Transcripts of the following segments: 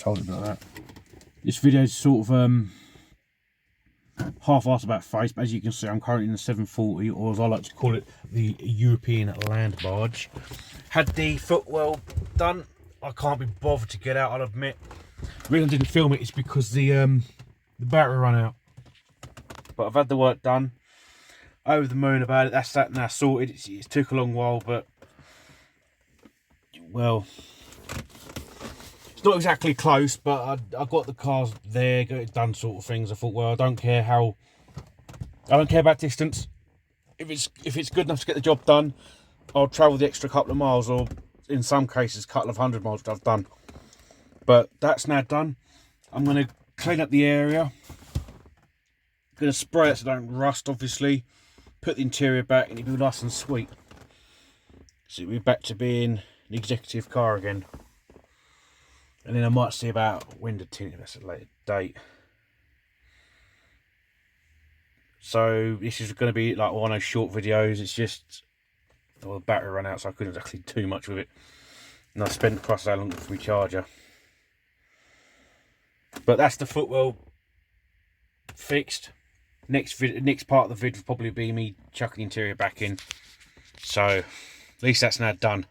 hold it like that. This video is sort of half-assed about face, but as you can see, I'm currently in the 740, or as I like to call it, the European land barge. Had the footwell done. I can't be bothered to get out, I'll admit. The reason I didn't film it is because the battery ran out. But I've had the work done. Over the moon about it. That's that now sorted. It took a long while, but well, it's not exactly close, but I got the cars there, got it done, sort of things. I thought, well, I don't care about distance. If it's good enough to get the job done, I'll travel the extra couple of miles, or in some cases, a couple of 100 miles that I've done. But that's now done. I'm going to clean up the area. Going to spray it so it don't rust, obviously. Put the interior back, and it'll be nice and sweet. So it'll be back to being an executive car again. And then I might see about window tinting. That's a later date. So this is going to be like one of those short videos. It's just, well, the battery ran out, so I couldn't exactly do much with it. And I spent the price of how long for my charger. But that's the footwell fixed. Next part of the vid will probably be me chucking the interior back in. So at least that's now done.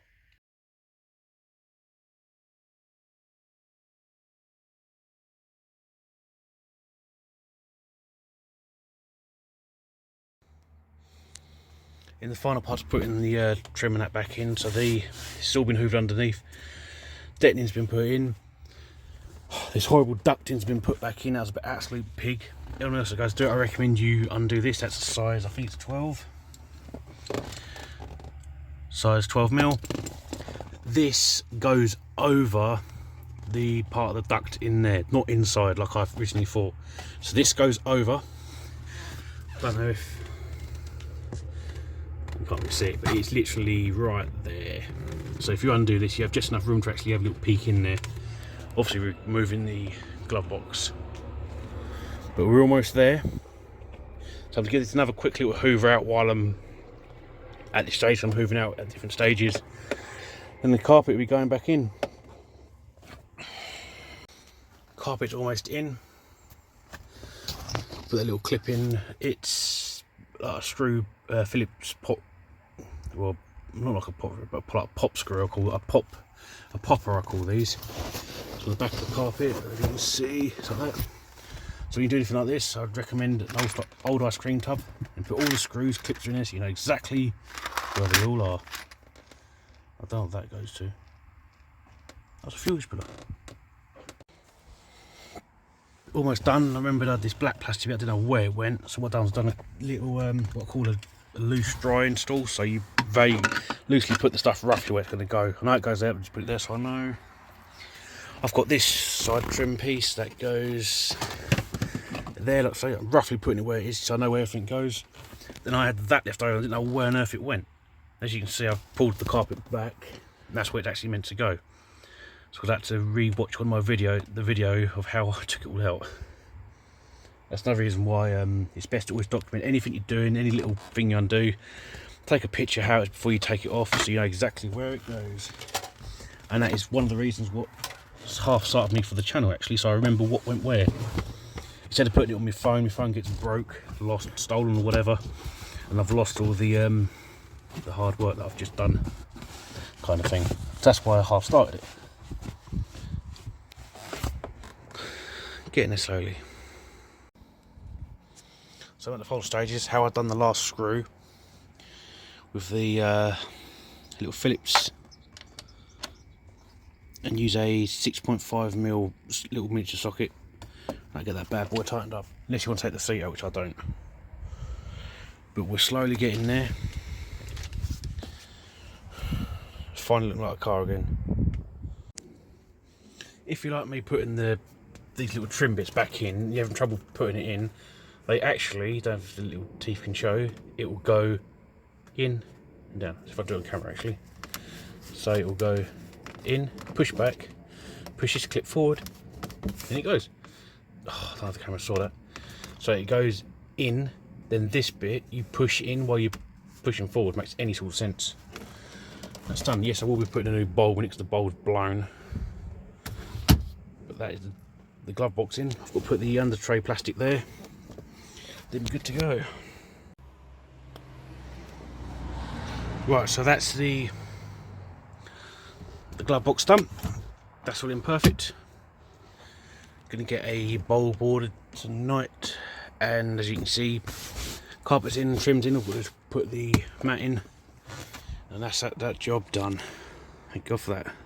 In the final part of putting the trim and that back in, so it's all been hooved underneath. Detoning's been put in. This horrible ducting's been put back in. That was a bit absolute pig. Anyone else that goes do it, I recommend you undo this. That's the size, I think it's 12. Size 12mm. This goes over the part of the duct in there, not inside like I originally thought. So this goes over. Don't know if you can't really see it, but it's literally right there. So if you undo this, you have just enough room to actually have a little peek in there. Obviously we're removing the glove box, but we're almost there. So I'm to give this another quick little hoover out while I'm at this stage. I'm hoovering out at different stages. Then the carpet will be going back in. Carpet's almost in. Put that little clip in. It's like a screw Phillips pop. Well, not like a pop, but like a pop screw. I call it a popper. I call these. So the back of the carpet, as you can see, it's like that. So when you do anything like this, I'd recommend an old ice cream tub and put all the screws, clips in there, so you know exactly where they all are. I don't know what that goes to. That's a fuse pillar. Almost done. I remember I had this black plastic, I didn't know where it went. So what I've done, I've done a little what I call a loose dry install. So you very loosely put the stuff roughly where it's going to go. I know it goes there, but just put it there so I know. I've got this side trim piece that goes there, like so, I'm roughly putting it where it is so I know where everything goes. Then I had that left over, I didn't know where on earth it went. As you can see, I've pulled the carpet back, and that's where it's actually meant to go. So I had to re-watch on my video, the video of how I took it all out. That's another reason why it's best to always document anything you're doing, any little thing you undo. Take a picture of how it is before you take it off, so you know exactly where it goes. And that is one of the reasons what half-sighted me for the channel, actually, so I remember what went where. Instead of putting it on my phone gets broke, lost, stolen or whatever, and I've lost all the hard work that I've just done, kind of thing. So that's why I half-started it. Getting there slowly. So I'm at the final stages, how I've done the last screw with the little Phillips, and use a 6.5mm little miniature socket. I get that bad boy tightened up, unless you want to take the seat out, which I don't. But we're slowly getting there. It's finally looking like a car again. If you like me putting these little trim bits back in, you're having trouble putting it in, they actually, don't know if the little teeth can show, it will go in and down. If I do it on camera actually. So it will go in, push back, push this clip forward, and it goes. Oh, I don't know if the camera saw that. So it goes in, then this bit you push in while you're pushing forward. Makes any sort of sense. That's done. Yes, I will be putting a new bulb in it because the bulb's blown. But put that in the glove box in. I've got to put the under tray plastic there. Then we're good to go. Right, so that's the glove box done. That's all imperfect. Gonna get a bowl ordered tonight, and as you can see, carpets in, trimmed in. I've got to put the mat in, and that's that job done. Thank God for that.